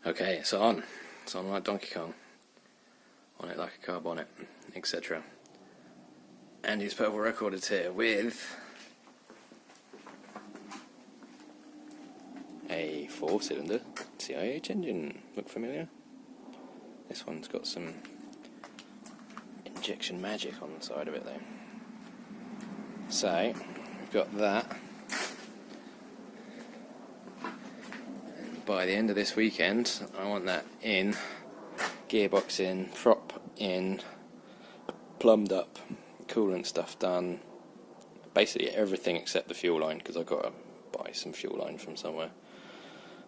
Okay, it's on. It's on like Donkey Kong. On it like a car bonnet, etc. Andy's Purple Record is here with a 4-cylinder CIH engine. Look familiar? This one's got some injection magic on the side of it though. So, we've got that. And by the end of this weekend, I want that in, gearbox in, prop in, plumbed up, coolant stuff done, basically everything except the fuel line, because I've got to buy some fuel line from somewhere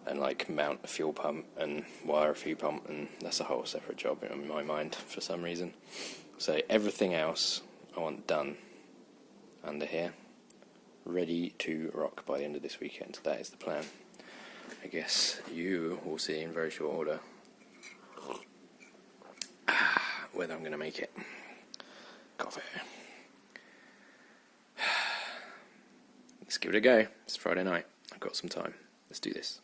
and like mount a fuel pump and wire a fuel pump, and that's a whole separate job in my mind for some reason. So everything else I want done under here, ready to rock by the end of this weekend. That is the plan. I guess you will see in very short order whether I'm going to make it. Coffee. Let's give it a go. It's Friday night. I've got some time. Let's do this.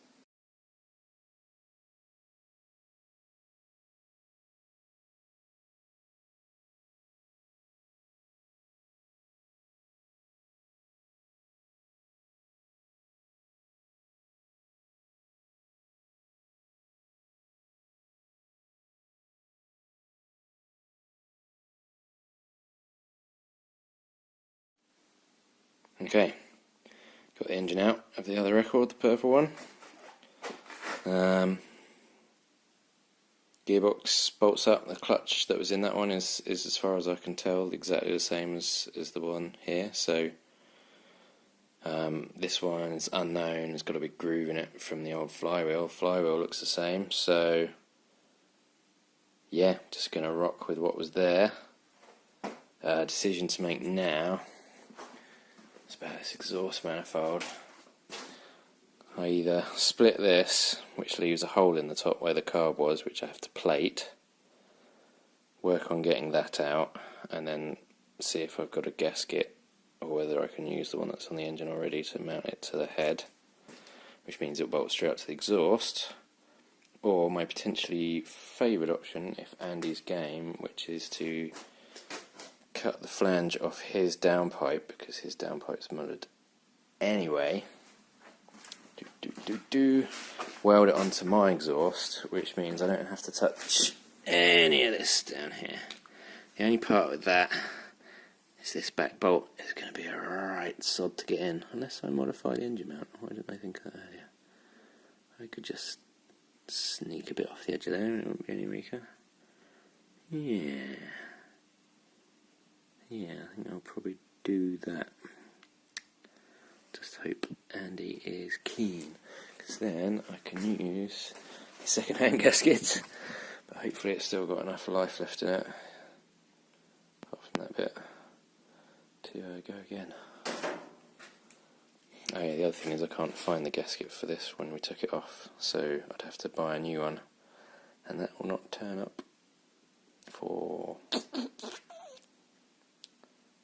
Okay, got the engine out of the other record, the purple one. Gearbox bolts up. The clutch that was in that one is as far as I can tell exactly the same as the one here. So this one is unknown. It's got a big groove in it from the old flywheel. Flywheel looks the same. So yeah, just gonna rock with what was there. Decision to make now. It's about this exhaust manifold. I either split this, which leaves a hole in the top where the carb was, which I have to plate, work on getting that out, and then see if I've got a gasket or whether I can use the one that's on the engine already to mount it to the head, which means it bolts straight up to the exhaust, or my potentially favoured option, if Andy's game, which is to cut the flange off his downpipe, because his downpipe's mullered anyway, weld it onto my exhaust, which means I don't have to touch any of this down here. The only part with that is this back bolt is going to be a right sod to get in, unless I modify the engine mount. Why didn't I think of that earlier? I could just sneak a bit off the edge of there and it won't be any weaker. Yeah, I think I'll probably do that. Just hope Andy is keen, because then I can use a second-hand gasket, but hopefully it's still got enough life left in it, apart from that bit, to go again. Oh yeah, the other thing is I can't find the gasket for this when we took it off, so I'd have to buy a new one, and that will not turn up for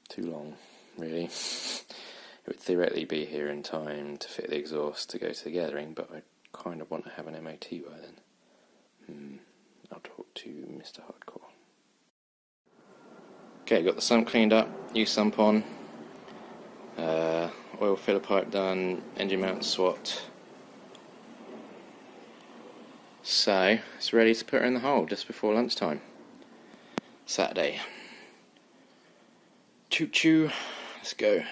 too long, really. It would theoretically be here in time to fit the exhaust to go to the gathering, but I kind of want to have an MOT by then. I'll talk to Mr. Hardcore. Okay, got the sump cleaned up, new sump on, oil filler pipe done, engine mount swapped. So, it's ready to put her in the hole just before lunchtime. Saturday. Choo choo, let's go.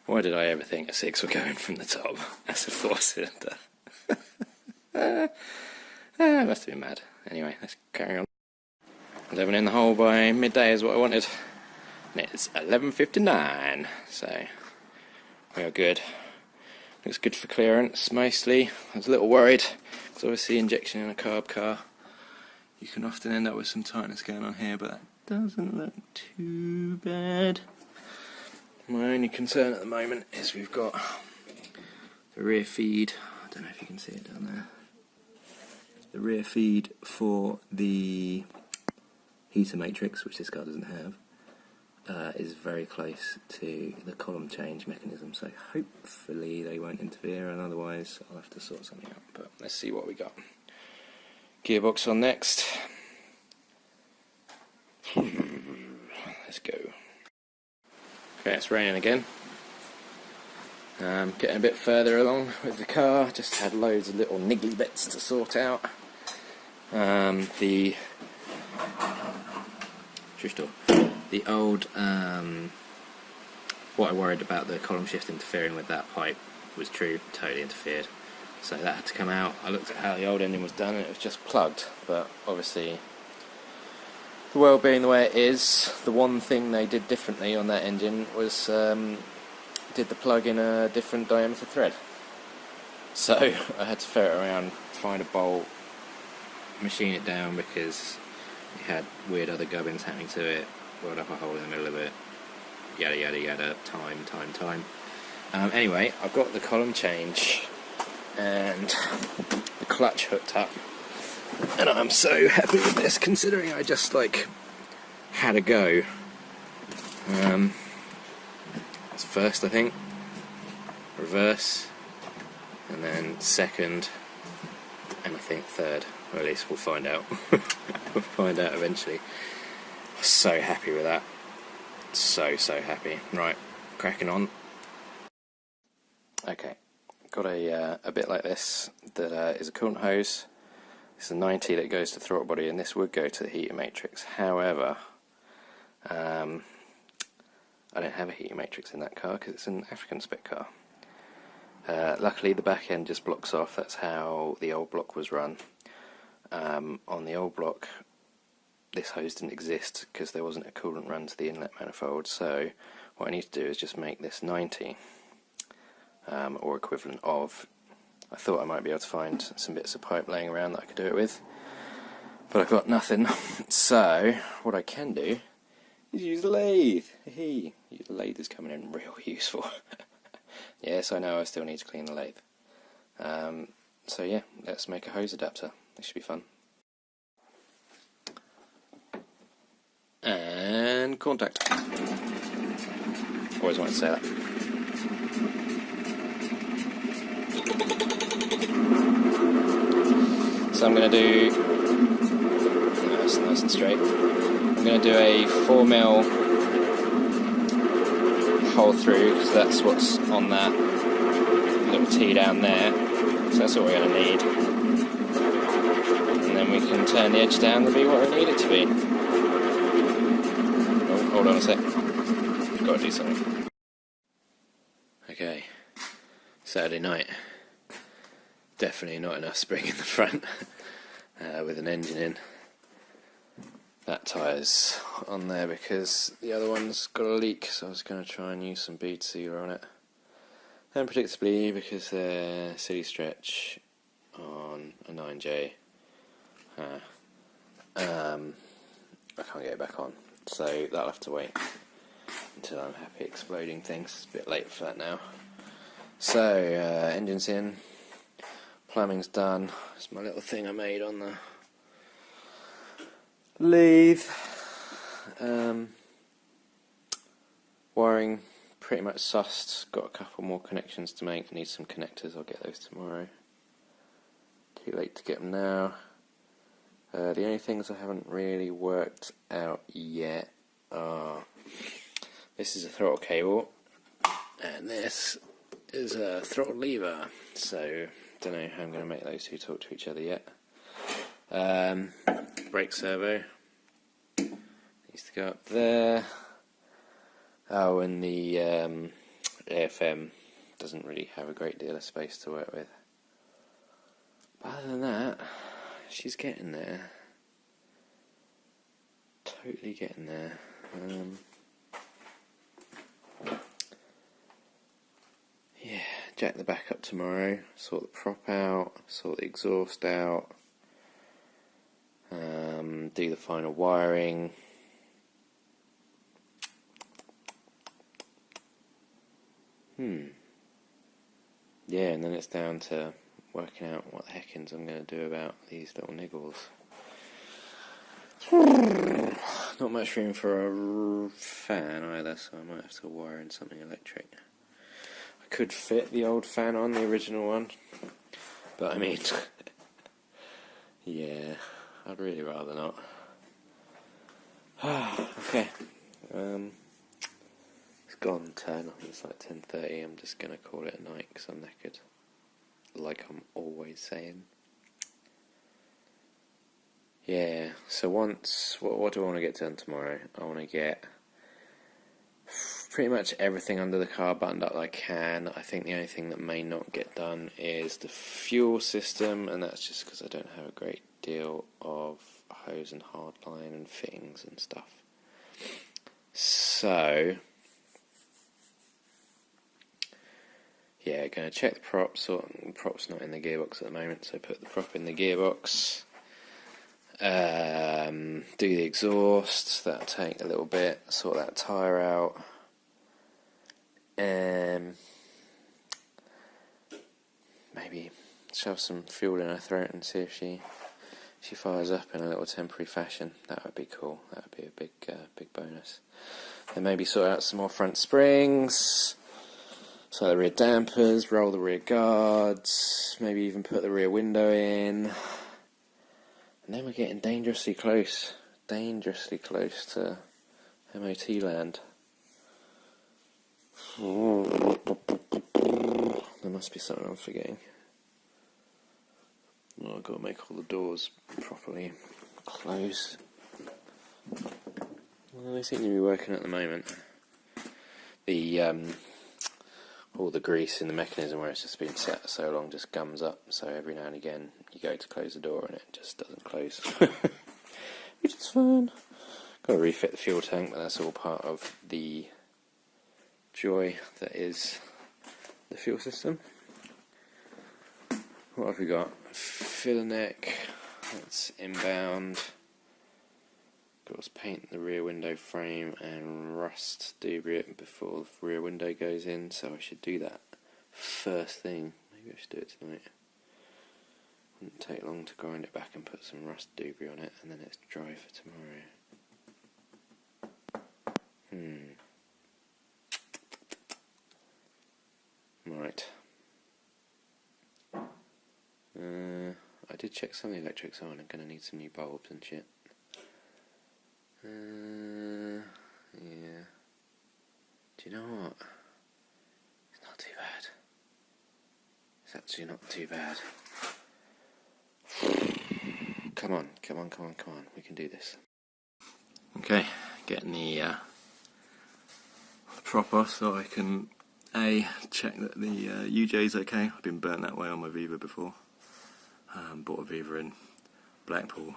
Why did I ever think a 6 were going from the top as a 4-cylinder? I must have been mad. Anyway, let's carry on. 11 in the hole by midday is what I wanted. And it's 11:59, so we are good. Looks good for clearance, mostly. I was a little worried, because obviously injection in a carb car, you can often end up with some tightness going on here, but that doesn't look too bad. My only concern at the moment is we've got the rear feed, I don't know if you can see it down there, the rear feed for the heater matrix, which this car doesn't have. is very close to the column change mechanism, so hopefully they won't interfere, and otherwise I'll have to sort something out. But let's see what we got. Gearbox on next. Let's go. Okay, it's raining again. Getting a bit further along with the car. Just had loads of little niggly bits to sort out. The old what I worried about, the column shift interfering with that pipe, was true. Totally interfered. So that had to come out. I looked at how the old engine was done and it was just plugged, but obviously the world being the way it is, the one thing they did differently on that engine was did the plug in a different diameter thread. So I had to ferret around, find a bolt, machine it down because it had weird other gubbins happening to it, weld up a hole in the middle of it, yada yada yada, time. Anyway, I've got the column change and the clutch hooked up, and I'm so happy with this, considering I just had a go. That's first, I think, reverse, and then second, and I think third, or at least we'll find out. We'll find out eventually. So happy with that, so happy. Right, cracking on. Okay, got a bit like this that is a coolant hose. It's a 90 that goes to throttle body, and this would go to the heater matrix. However, I don't have a heater matrix in that car because it's an African spec car. Luckily the back end just blocks off. That's how the old block was run. On the old block this hose didn't exist because there wasn't a coolant run to the inlet manifold, so what I need to do is just make this 90, or equivalent of. I thought I might be able to find some bits of pipe laying around that I could do it with, but I've got nothing. So what I can do is use the lathe. The lathe is coming in real useful. Yes, I know I still need to clean the lathe. So yeah, let's make a hose adapter. This should be fun. And contact. Always wanted to say that. So I'm going to do, that's nice and straight, I'm going to do a 4mm hole through, because that's what's on that little T down there, so that's what we're going to need. And then we can turn the edge down to be what we need it to be. Oh, hold on a sec, I've got to do something. Okay, Saturday night. Definitely not enough spring in the front with an engine in. That tyre's on there because the other one's got a leak, so I was going to try and use some bead sealer on it. And predictably, because they're city stretch on a 9J, I can't get it back on, so that'll have to wait until I'm happy exploding things. It's a bit late for that now. So, engine's in. Plumbing's done. It's my little thing I made on the lathe. Wiring pretty much sussed. Got a couple more connections to make. Need some connectors. I'll get those tomorrow. Too late to get them now. The only things I haven't really worked out yet are this is a throttle cable and this is a throttle lever. So don't know how I'm going to make those two talk to each other yet. Brake servo needs to go up there. Oh, and the AFM doesn't really have a great deal of space to work with. But other than that, she's getting there. Totally getting there. Yeah, jack the back up tomorrow, sort the prop out, sort the exhaust out, do the final wiring. Yeah, and then it's down to working out what the heckins I'm going to do about these little niggles. Not much room for a fan either, so I might have to wire in something electric. I could fit the old fan on, the original one, but I mean, yeah, I'd really rather not. Okay, it's gone 10, it's like 10:30, I'm just going to call it a night because I'm knackered, like I'm always saying. Yeah, so what do I want to get done tomorrow? I want to get pretty much everything under the car buttoned up that I can. I think the only thing that may not get done is the fuel system, and that's just because I don't have a great deal of hose and hardline and fittings and stuff. So, yeah, going to check the props. The prop's not in the gearbox at the moment, so put the prop in the gearbox. Do the exhaust, that'll take a little bit, sort that tyre out. Maybe shove some fuel in her throat and see if she fires up in a little temporary fashion. That would be cool. That would be a big bonus. Then maybe sort out some more front springs, sort the rear dampers, roll the rear guards, maybe even put the rear window in. And then we're getting dangerously close to MOT land. There must be something I'm forgetting. Oh, I've got to make all the doors properly close. Well, they seem to be working at the moment. All the grease in the mechanism where it's just been set so long just gums up, so every now and again you go to close the door and it just doesn't close. Which is fine. Got to refit the fuel tank, but that's all part of the joy that is the fuel system. What have we got? Filler neck, that's inbound. Got to paint the rear window frame and rust debris it before the rear window goes in, so I should do that first thing. Maybe I should do it tonight. Wouldn't take long to grind it back and put some rust debris on it, and then it's dry for tomorrow. Right. I did check some of the electrics on. I'm going to need some new bulbs and shit. Yeah. Do you know what? It's not too bad. It's actually not too bad. Come on. We can do this. Okay, getting the prop off so I can check that the UJ's okay. I've been burnt that way on my Viva before. Bought a Viva in Blackpool.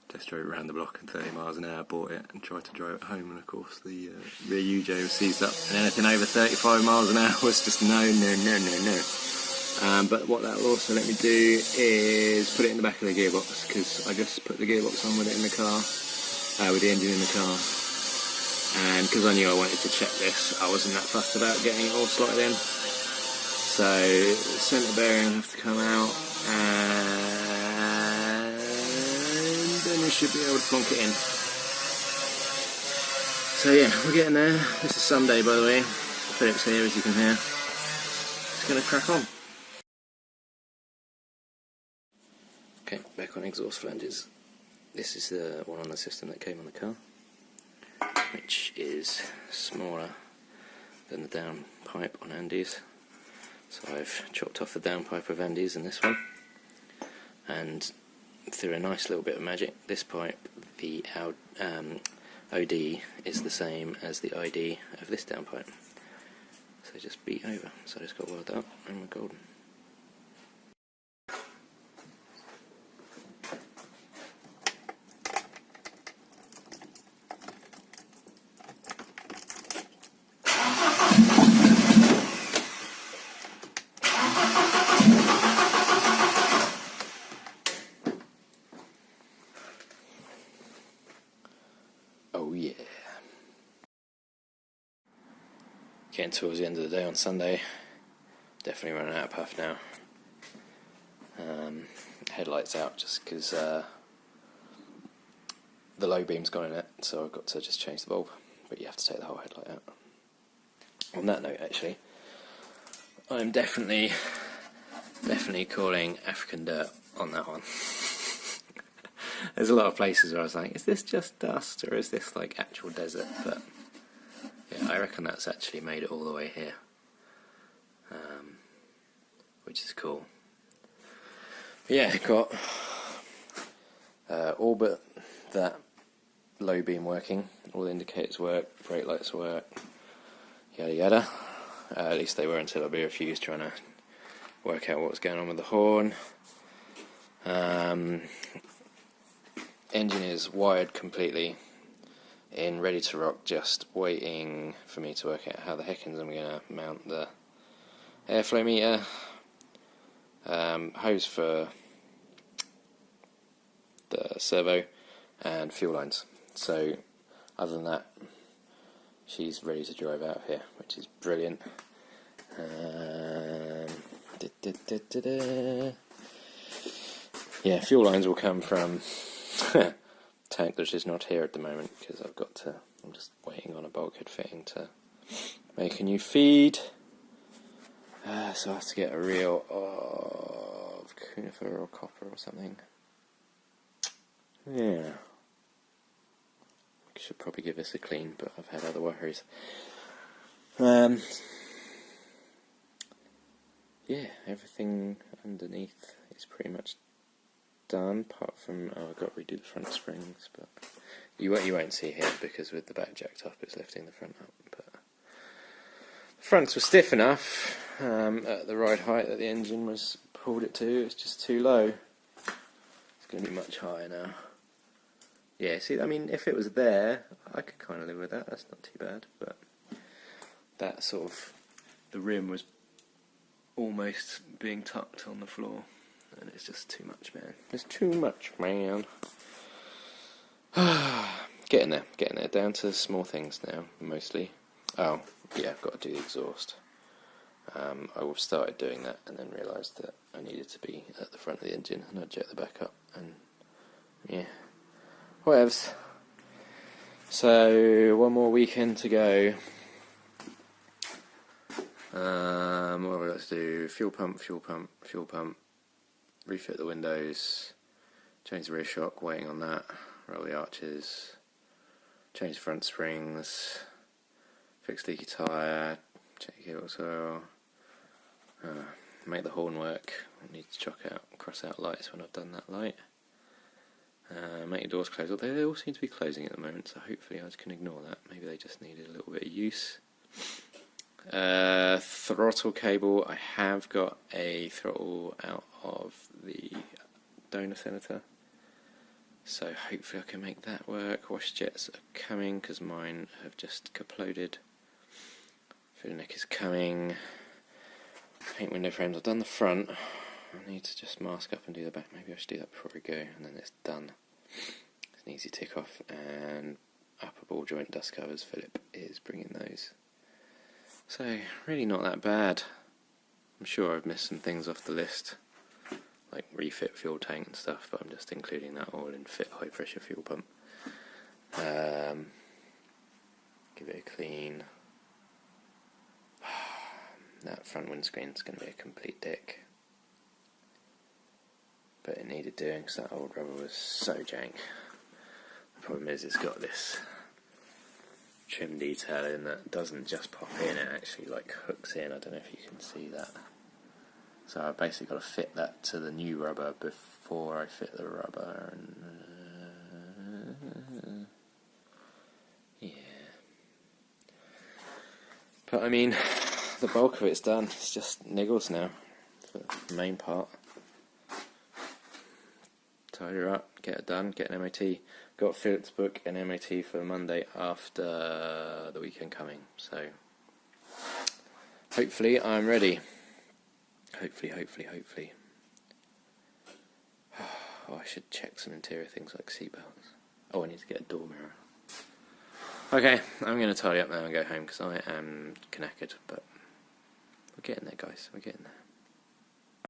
Just drove it around the block at 30 miles an hour, bought it and tried to drive it home, and of course the rear UJ was seized up, and anything over 35 miles an hour was just no. But what that will also let me do is put it in the back of the gearbox, because I just put the gearbox on with it in the car, with the engine in the car, and because I knew I wanted to check this, I wasn't that fussed about getting it all slotted in. So the centre bearing will have to come out, and then we should be able to plonk it in. So yeah, we're getting there. This is Sunday, by the way. Philip's here, as you can hear. Just going to crack on. Okay, back on exhaust flanges. This is the one on the system that came on the car, which is smaller than the downpipe on Andy's. So I've chopped off the downpipe of Andy's in this one, and through a nice little bit of magic, this pipe, the OD, is the same as the ID of this downpipe. So just beat over. So I just got welded up and we're golden. Oh yeah. Getting towards the end of the day on Sunday. Definitely running out of puff now. Headlights out just because the low beam's gone in it, so I've got to just change the bulb. But you have to take the whole headlight out. On that note, actually, I'm definitely calling African dirt on that one. There's a lot of places where I was like, is this just dust or is this like actual desert? But yeah, I reckon that's actually made it all the way here, which is cool. But yeah, got all but that low beam working, all the indicators work, brake lights work, yada yada. At least they were until I refused trying to work out what was going on with the horn. Engine is wired completely in, ready to rock, just waiting for me to work out how the heckins I'm going to mount the airflow meter, hose for the servo, and fuel lines. So other than that, she's ready to drive out of here, which is brilliant. Yeah, fuel lines will come from tank that's just not here at the moment because I'm just waiting on a bulkhead fitting to make a new feed. So I have to get a reel of conifer or copper or something. Yeah. I should probably give this a clean, but I've had other worries. Yeah, everything underneath is pretty much done, apart from I've got to redo the front springs, but you won't see here because with the back jacked up it's lifting the front up. But the fronts were stiff enough at the right height that the engine was pulled it to. It's just too low. It's going to be much higher now. Yeah, see, I mean, if it was there, I could kind of live with that. That's not too bad. But that sort of, the rim was almost being tucked on the floor, and it's just too much, man. It's too much, man. Getting there. Down to small things now, mostly. Oh, yeah, I've got to do the exhaust. I started doing that and then realised that I needed to be at the front of the engine, and I jet the back up, and yeah, whatevs. So, one more weekend to go. What have I got to do? Fuel pump, refit the windows, change the rear shock, waiting on that, roll the arches, change the front springs, fix leaky tyre, check the cable oil, make the horn work. I need to cross out lights when I've done that light. Make the doors close, although they all seem to be closing at the moment, so hopefully I can ignore that. Maybe they just needed a little bit of use. Throttle cable, I have got a throttle out of the donor senator, so hopefully I can make that work. Wash jets are coming because mine have just kaploded. Filler neck is coming. Paint window frames, I've done the front. I need to just mask up and do the back. Maybe I should do that before we go, and then it's done. It's an easy tick off. And upper ball joint dust covers, Philip is bringing those. So, really not that bad. I'm sure I've missed some things off the list, like refit fuel tank and stuff, but I'm just including that all in fit high pressure fuel pump. Give it a clean. That front windscreen's going to be a complete dick. But it needed doing because that old rubber was so jank. The problem is it's got this trim detail in that doesn't just pop in, it actually like hooks in. I don't know if you can see that. So I've basically got to fit that to the new rubber before I fit the rubber, and yeah. But I mean, the bulk of it's done. It's just niggles now for the main part. Tidy her up, get it done, get an MOT. Got Philip to book an MOT for Monday after the weekend coming, so hopefully I'm ready. Hopefully. Oh, I should check some interior things like seatbelts. Oh, I need to get a door mirror. Okay, I'm going to tidy up now and go home because I am knackered, but we're getting there, guys, we're getting there.